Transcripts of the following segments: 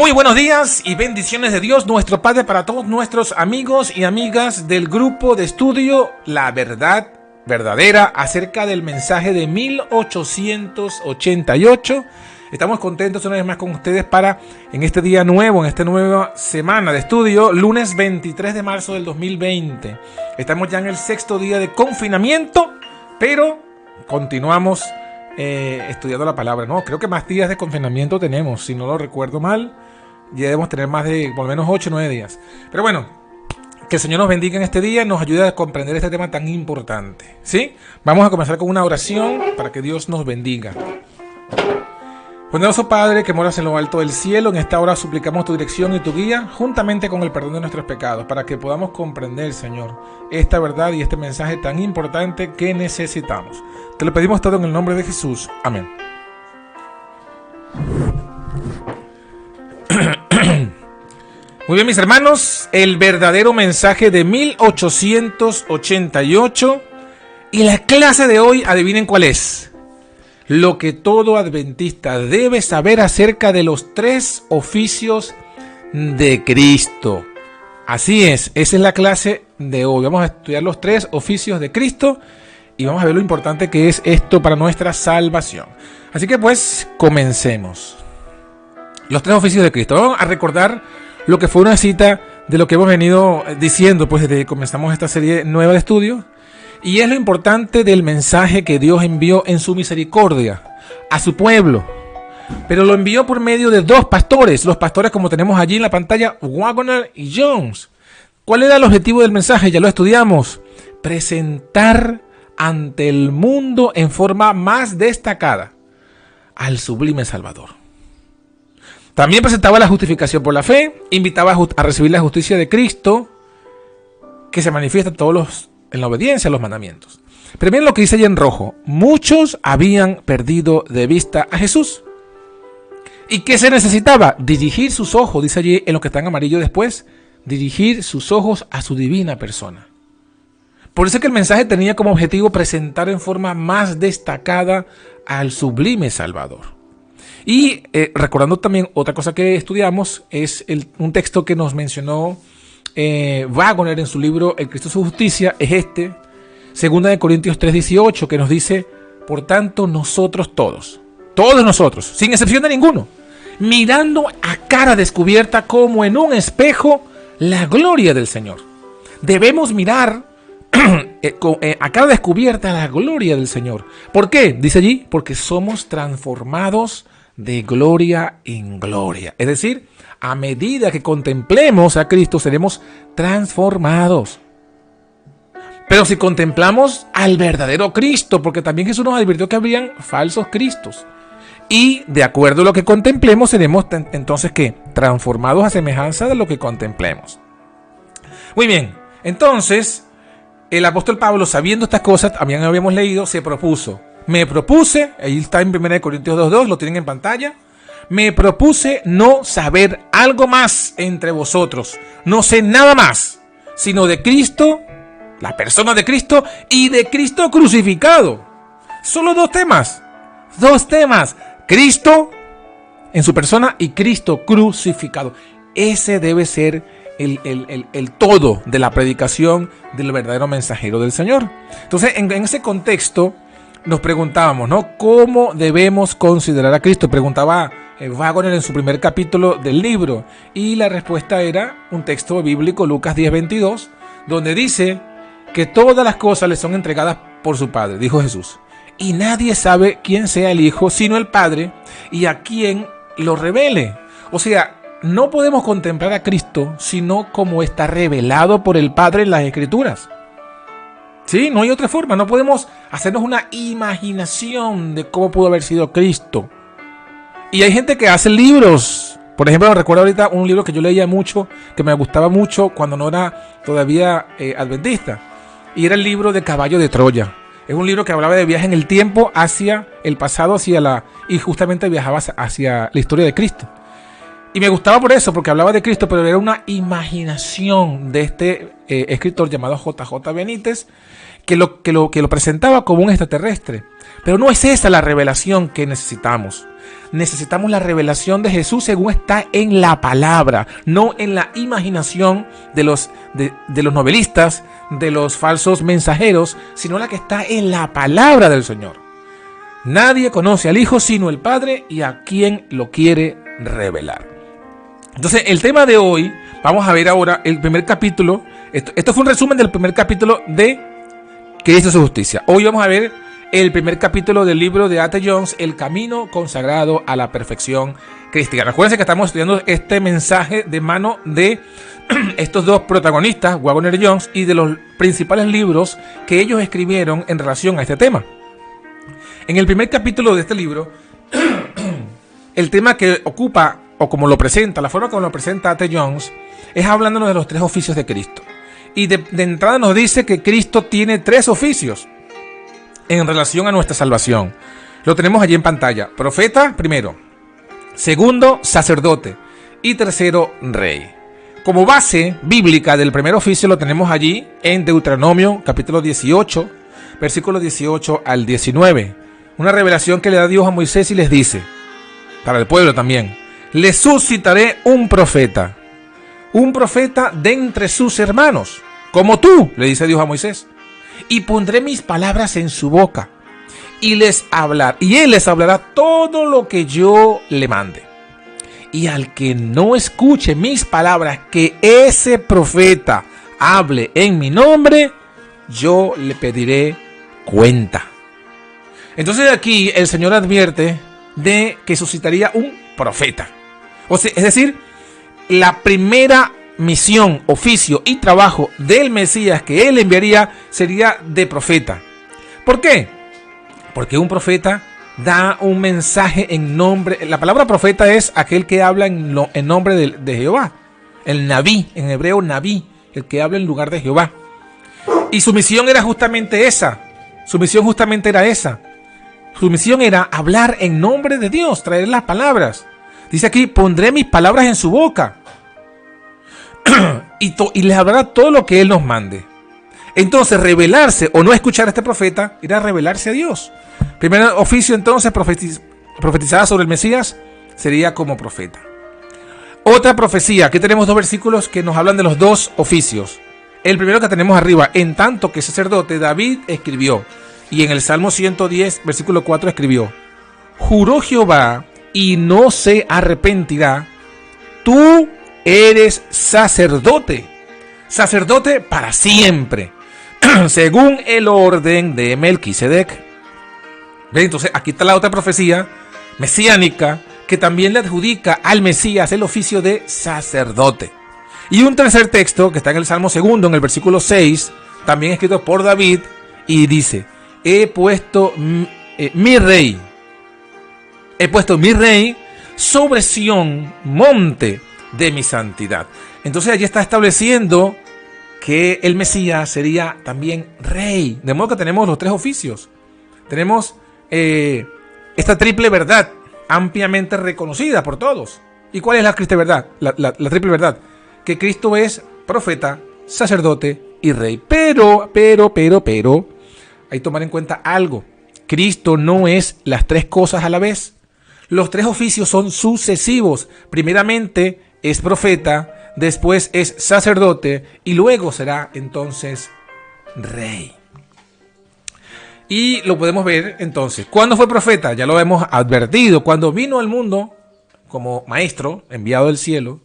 Muy buenos días y bendiciones de Dios nuestro Padre para todos nuestros amigos y amigas del grupo de estudio La Verdad Verdadera acerca del mensaje de 1888. Estamos contentos una vez más con ustedes para en este día nuevo, en esta nueva semana de estudio, lunes 23 de marzo del 2020. Estamos ya en el sexto día de confinamiento, pero continuamos estudiando la palabra. No, creo que más días de confinamiento tenemos, si no lo recuerdo mal. Ya debemos tener más de por lo menos 8 o 9 días. Pero bueno, que el Señor nos bendiga en este día y nos ayude a comprender este tema tan importante, ¿sí? Vamos a comenzar con una oración para que Dios nos bendiga. Poderoso Padre que moras en lo alto del cielo, en esta hora suplicamos tu dirección y tu guía, juntamente con el perdón de nuestros pecados, para que podamos comprender, Señor, esta verdad y este mensaje tan importante que necesitamos. Te lo pedimos todo en el nombre de Jesús. Amén. Muy bien, mis hermanos, el verdadero mensaje de 1888 y la clase de hoy, adivinen cuál es. Lo que todo adventista debe saber acerca de los 3 oficios de Cristo. Así es, esa es la clase de hoy. Vamos a estudiar los 3 oficios de Cristo y vamos a ver lo importante que es esto para nuestra salvación. Así que pues, comencemos. Los 3 oficios de Cristo. Vamos a recordar lo que fue una cita de lo que hemos venido diciendo pues desde que comenzamos esta serie nueva de estudios. Y es lo importante del mensaje que Dios envió en su misericordia a su pueblo. Pero lo envió por medio de 2 pastores. Los pastores, como tenemos allí en la pantalla, Waggoner y Jones. ¿Cuál era el objetivo del mensaje? Ya lo estudiamos. Presentar ante el mundo en forma más destacada al sublime Salvador. También presentaba la justificación por la fe. Invitaba a recibir la justicia de Cristo, que se manifiesta en la obediencia a los mandamientos. Pero miren lo que dice allí en rojo. Muchos habían perdido de vista a Jesús. ¿Y qué se necesitaba? Dirigir sus ojos, dice allí en lo que está en amarillo después, dirigir sus ojos a su divina persona. Por eso es que el mensaje tenía como objetivo presentar en forma más destacada al sublime Salvador. Y recordando también otra cosa que estudiamos, es un texto que nos mencionó Waggoner en su libro El Cristo su Justicia, es este, 2 Corintios 3:18, que nos dice: por tanto nosotros todos nosotros, sin excepción de ninguno, mirando a cara descubierta como en un espejo la gloria del Señor. Debemos mirar a cara descubierta la gloria del Señor. ¿Por qué? Dice allí, porque somos transformados de gloria en gloria. Es decir, a medida que contemplemos a Cristo, seremos transformados. Pero si contemplamos al verdadero Cristo, porque también Jesús nos advirtió que habrían falsos cristos. Y de acuerdo a lo que contemplemos, seremos entonces ¿qué? Transformados a semejanza de lo que contemplemos. Muy bien, entonces el apóstol Pablo, sabiendo estas cosas, también habíamos leído, se propuso. Me propuse, ahí está en 1 Corintios 2:2, lo tienen en pantalla. Me propuse no saber algo más entre vosotros. No sé nada más, sino de Cristo, la persona de Cristo y de Cristo crucificado. Solo 2 temas. 2 temas. Cristo en su persona y Cristo crucificado. Ese debe ser el todo de la predicación del verdadero mensajero del Señor. Entonces, en ese contexto, nos preguntábamos, ¿no? ¿Cómo debemos considerar a Cristo? Preguntaba Waggoner en su primer capítulo del libro. Y la respuesta era un texto bíblico, Lucas 10:22, donde dice que todas las cosas le son entregadas por su Padre, dijo Jesús. Y nadie sabe quién sea el Hijo, sino el Padre, y a quién lo revele. O sea, no podemos contemplar a Cristo, sino como está revelado por el Padre en las Escrituras. Sí, no hay otra forma, no podemos hacernos una imaginación de cómo pudo haber sido Cristo. Y hay gente que hace libros. Por ejemplo, recuerdo ahorita un libro que yo leía mucho, que me gustaba mucho cuando no era todavía adventista. Y era el libro de Caballo de Troya. Es un libro que hablaba de viaje en el tiempo hacia el pasado, y justamente viajaba hacia la historia de Cristo. Y me gustaba por eso, porque hablaba de Cristo, pero era una imaginación de este escritor llamado J.J. Benítez, que lo presentaba como un extraterrestre. Pero no es esa la revelación que necesitamos. Necesitamos la revelación de Jesús según está en la palabra, no en la imaginación de los novelistas, de los falsos mensajeros, sino la que está en la palabra del Señor. Nadie conoce al Hijo sino el Padre y a quien lo quiere revelar. Entonces, el tema de hoy, vamos a ver ahora el primer capítulo. Esto fue un resumen del primer capítulo de Cristo y su justicia. Hoy vamos a ver el primer capítulo del libro de A.T. Jones, El camino consagrado a la perfección cristiana. Acuérdense que estamos estudiando este mensaje de mano de estos dos protagonistas, Waggoner y Jones, y de los principales libros que ellos escribieron en relación a este tema. En el primer capítulo de este libro, el tema que ocupa, o como lo presenta, la forma como lo presenta A.T. Jones, es hablándonos de los tres oficios de Cristo. Y de entrada nos dice que Cristo tiene tres oficios en relación a nuestra salvación. Lo tenemos allí en pantalla. Profeta, primero. Segundo, sacerdote. Y tercero, rey. Como base bíblica del primer oficio lo tenemos allí en Deuteronomio, capítulo 18, versículos 18 al 19. Una revelación que le da Dios a Moisés y les dice, para el pueblo también, le suscitaré un profeta de entre sus hermanos, como tú, le dice Dios a Moisés, y pondré mis palabras en su boca, y él les hablará todo lo que yo le mande. Y al que no escuche mis palabras, que ese profeta hable en mi nombre, yo le pediré cuenta. Entonces aquí el Señor advierte de que suscitaría un profeta. O sea, es decir, la primera misión, oficio y trabajo del Mesías que él enviaría sería de profeta. ¿Por qué? Porque un profeta da un mensaje en nombre. La palabra profeta es aquel que habla en nombre de Jehová. El Nabí, en hebreo Nabí, el que habla en lugar de Jehová. Y su misión era justamente esa. Su misión era hablar en nombre de Dios, traer las palabras. Dice aquí, pondré mis palabras en su boca. y les hablará todo lo que él nos mande. Entonces, revelarse o no escuchar a este profeta era revelarse a Dios. Primer oficio, entonces, profetizada sobre el Mesías, sería como profeta. Otra profecía, aquí tenemos dos versículos que nos hablan de los dos oficios. El primero que tenemos arriba, en tanto que sacerdote, David escribió, y en el Salmo 110, versículo 4 escribió, juró Jehová y no se arrepentirá, tú eres sacerdote para siempre, según el orden de Melquisedec. ¿Ven? Entonces aquí está la otra profecía mesiánica que también le adjudica al Mesías el oficio de sacerdote. Y un tercer texto que está en el Salmo 2, en el versículo 6, también escrito por David, y dice, he puesto mi rey sobre Sión, monte de mi santidad. Entonces allí está estableciendo que el Mesías sería también rey. De modo que tenemos los tres oficios. Tenemos esta triple verdad ampliamente reconocida por todos. ¿Y cuál es la triple verdad? La triple verdad. Que Cristo es profeta, sacerdote y rey. Pero, hay que tomar en cuenta algo. Cristo no es las tres cosas a la vez. Los tres oficios son sucesivos. Primeramente es profeta, después es sacerdote y luego será entonces rey. Y lo podemos ver entonces. ¿Cuándo fue profeta? Ya lo hemos advertido. Cuando vino al mundo como maestro enviado del cielo,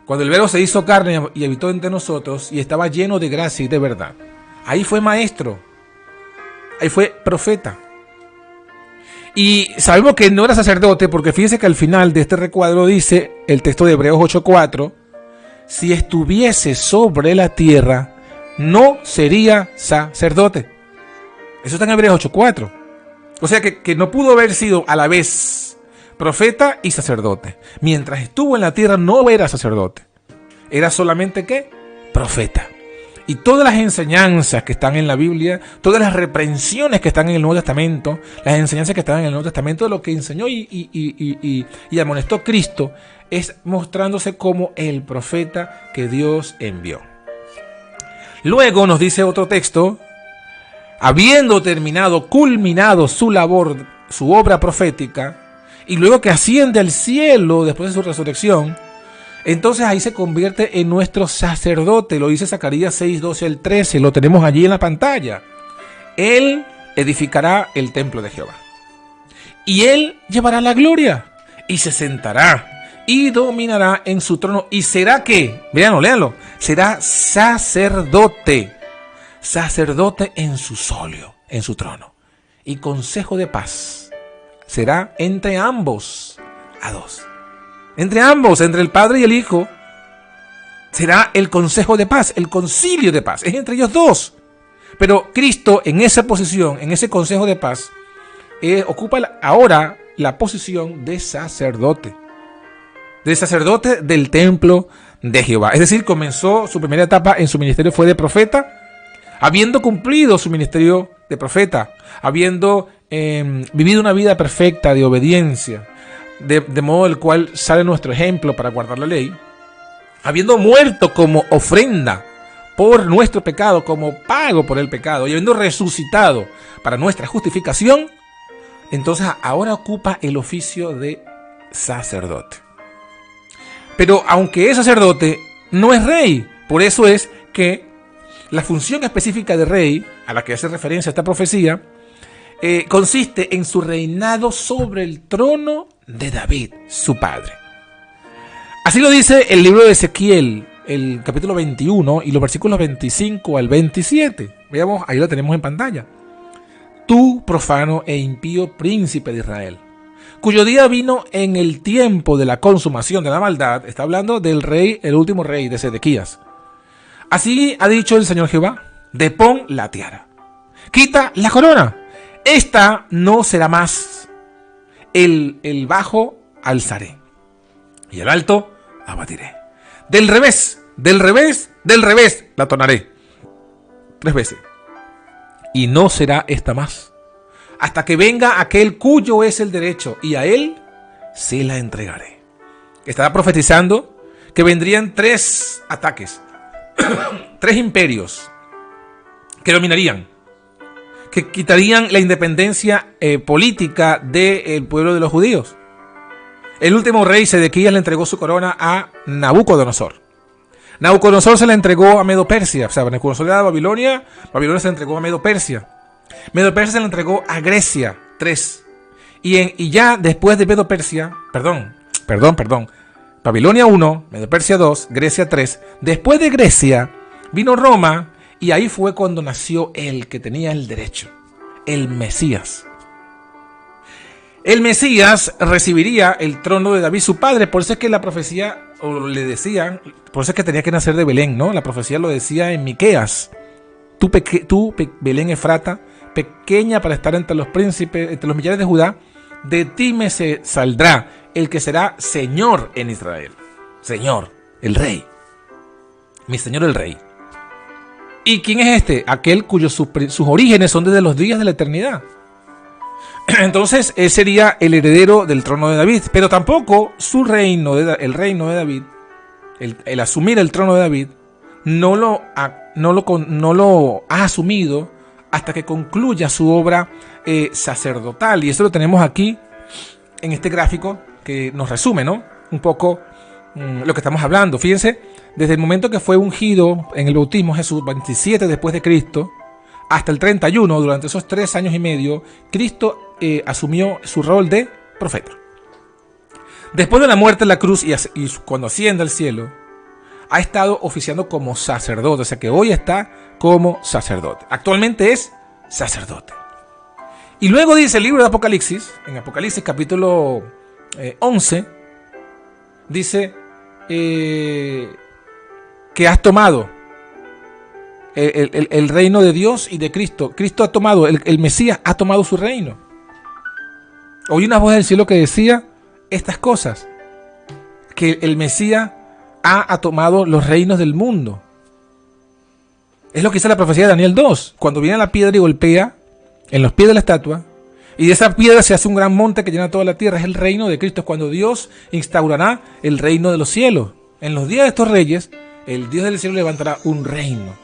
cuando el Verbo se hizo carne y habitó entre nosotros y estaba lleno de gracia y de verdad. Ahí fue maestro. Ahí fue profeta. Y sabemos que no era sacerdote porque fíjense que al final de este recuadro dice el texto de Hebreos 8:4, si estuviese sobre la tierra, no sería sacerdote. Eso está en Hebreos 8:4. O sea que no pudo haber sido a la vez profeta y sacerdote. Mientras estuvo en la tierra no era sacerdote. Era solamente ¿qué? Profeta. Y todas las enseñanzas que están en la Biblia, todas las reprensiones que están en el Nuevo Testamento, las enseñanzas que están en el Nuevo Testamento, lo que enseñó y amonestó Cristo, es mostrándose como el profeta que Dios envió. Luego nos dice otro texto, habiendo terminado, culminado su labor, su obra profética, y luego que asciende al cielo después de su resurrección, entonces ahí se convierte en nuestro sacerdote. Lo dice Zacarías 6, 12 al 13. Lo tenemos allí en la pantalla. Él edificará el templo de Jehová. Y él llevará la gloria. Y se sentará. Y dominará en su trono. Y será ¿qué? Véanlo, léanlo. Será sacerdote. Sacerdote en su solio, en su trono. Y consejo de paz. Será entre ambos a dos. Entre ambos, entre el Padre y el Hijo, será el consejo de paz, el concilio de paz. Es entre ellos dos. Pero Cristo en esa posición, en ese consejo de paz, ocupa ahora la posición de sacerdote. De sacerdote del templo de Jehová. Es decir, comenzó su primera etapa en su ministerio fue de profeta, habiendo cumplido su ministerio de profeta, habiendo vivido una vida perfecta de obediencia, de modo el cual sale nuestro ejemplo para guardar la ley, habiendo muerto como ofrenda por nuestro pecado, como pago por el pecado, y habiendo resucitado para nuestra justificación, entonces ahora ocupa el oficio de sacerdote. Pero aunque es sacerdote, no es rey. Por eso es que la función específica de rey, a la que hace referencia esta profecía, consiste en su reinado sobre el trono de David, su padre. Así lo dice el libro de Ezequiel, el capítulo 21 y los versículos 25 al 27. Veamos, ahí lo tenemos en pantalla. Tú, profano e impío príncipe de Israel, cuyo día vino en el tiempo de la consumación de la maldad. Está hablando del rey, el último rey de Sedequías. Así ha dicho el Señor Jehová: depón la tiara, quita la corona. Esta no será más. El bajo alzaré, y el alto abatiré. Del revés, del revés, del revés la tornaré 3 veces. Y no será esta más, hasta que venga aquel cuyo es el derecho, y a él se la entregaré. Estará profetizando que vendrían 3 ataques, 3 imperios que dominarían, que quitarían la independencia política del pueblo de los judíos. El último rey, Sedequías, le entregó su corona a Nabucodonosor. Nabucodonosor se la entregó a Medo-Persia. O sea, Nabucodonosor era de Babilonia, Babilonia se la entregó a Medo-Persia. Medo-Persia se la entregó a Grecia, 3. Y ya después de Medo-Persia, perdón. Babilonia 1, Medo-Persia 2, Grecia 3. Después de Grecia vino Roma, y ahí fue cuando nació el que tenía el derecho, el Mesías. El Mesías recibiría el trono de David, su padre. Por eso es que la profecía, o le decían, por eso es que tenía que nacer de Belén, ¿no? La profecía lo decía en Miqueas. Tú, Belén Efrata, pequeña para estar entre los príncipes, entre los millares de Judá, de ti me saldrá el que será Señor en Israel. Señor, el Rey. Mi Señor el Rey. ¿Y quién es este? Aquel cuyos sus orígenes son desde los días de la eternidad. Entonces, él sería el heredero del trono de David. Pero tampoco su reino, el reino de David, el asumir el trono de David, no lo ha asumido hasta que concluya su obra sacerdotal. Y eso lo tenemos aquí en este gráfico que nos resume, ¿no? Un poco lo que estamos hablando. Fíjense, desde el momento que fue ungido en el bautismo Jesús, 27 después de Cristo, hasta el 31, durante esos 3 años y medio, Cristo asumió su rol de profeta. Después de la muerte en la cruz y cuando asciende al cielo, ha estado oficiando como sacerdote. O sea que hoy está como sacerdote. Actualmente es sacerdote. Y luego dice el libro de Apocalipsis, en Apocalipsis capítulo 11, dice que has tomado el reino de Dios y de Cristo. Cristo ha tomado, el Mesías ha tomado su reino. Oí una voz del cielo que decía estas cosas, que el Mesías ha tomado los reinos del mundo. Es lo que dice la profecía de Daniel 2. Cuando viene la piedra y golpea en los pies de la estatua, y de esa piedra se hace un gran monte que llena toda la tierra. Es el reino de Cristo. Es cuando Dios instaurará el reino de los cielos. En los días de estos reyes, el Dios del cielo levantará un reino.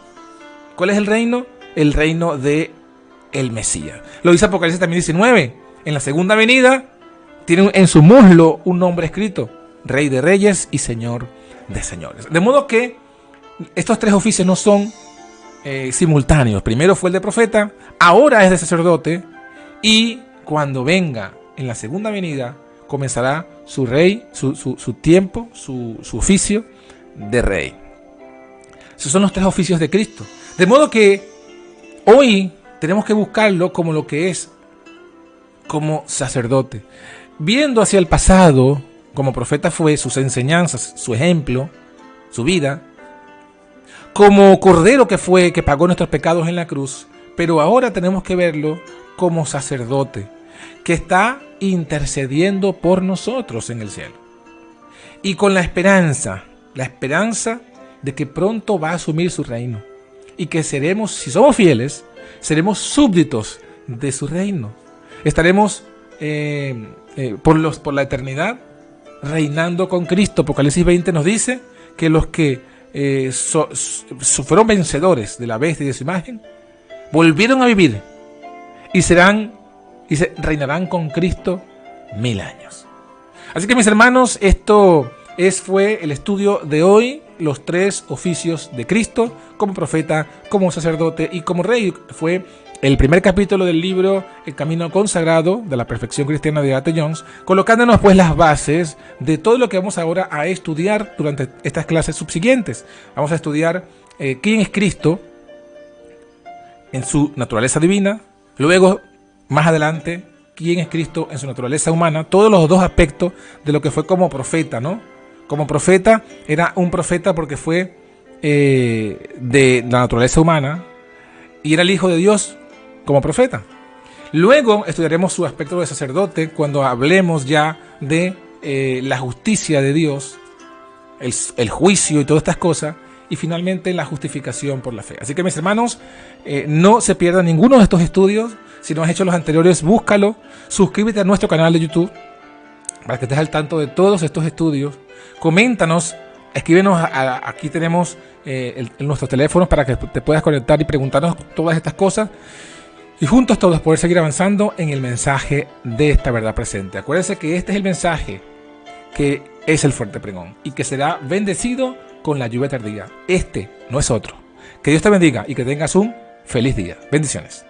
¿Cuál es el reino? El reino de el Mesías. Lo dice Apocalipsis también 19. En la segunda venida tiene en su muslo un nombre escrito: Rey de Reyes y Señor de Señores. De modo que estos tres oficios no son simultáneos. Primero fue el de profeta, ahora es de sacerdote, y cuando venga en la segunda venida comenzará su rey, su tiempo, su oficio de rey. Esos son los tres oficios de Cristo. De modo que hoy tenemos que buscarlo como lo que es, como sacerdote. Viendo hacia el pasado, como profeta fue, sus enseñanzas, su ejemplo, su vida, como cordero que fue, que pagó nuestros pecados en la cruz, pero ahora tenemos que verlo como sacerdote, que está intercediendo por nosotros en el cielo. Y con la esperanza de que pronto va a asumir su reino. Y que seremos, si somos fieles, seremos súbditos de su reino. Estaremos por la eternidad reinando con Cristo. Apocalipsis 20 nos dice que los que fueron vencedores de la bestia y de su imagen, volvieron a vivir y reinarán con Cristo 1000 años. Así que, mis hermanos, esto fue el estudio de hoy, los tres oficios de Cristo, como profeta, como sacerdote y como rey. Fue el primer capítulo del libro El Camino Consagrado de la Perfección Cristiana de A.T. Jones, colocándonos pues las bases de todo lo que vamos ahora a estudiar durante estas clases subsiguientes. Vamos a estudiar quién es Cristo en su naturaleza divina, luego más adelante quién es Cristo en su naturaleza humana, todos los dos aspectos de lo que fue como profeta, ¿no? Como profeta, era un profeta porque fue de la naturaleza humana y era el Hijo de Dios como profeta. Luego estudiaremos su aspecto de sacerdote cuando hablemos ya de la justicia de Dios, el juicio y todas estas cosas, y finalmente la justificación por la fe. Así que, mis hermanos, no se pierdan ninguno de estos estudios. Si no has hecho los anteriores, búscalo, suscríbete a nuestro canal de YouTube para que estés al tanto de todos estos estudios. Coméntanos, escríbenos, aquí tenemos nuestros teléfonos para que te puedas conectar y preguntarnos todas estas cosas. Y juntos todos poder seguir avanzando en el mensaje de esta verdad presente. Acuérdense que este es el mensaje que es el fuerte pregón y que será bendecido con la lluvia tardía. Este no es otro. Que Dios te bendiga y que tengas un feliz día. Bendiciones.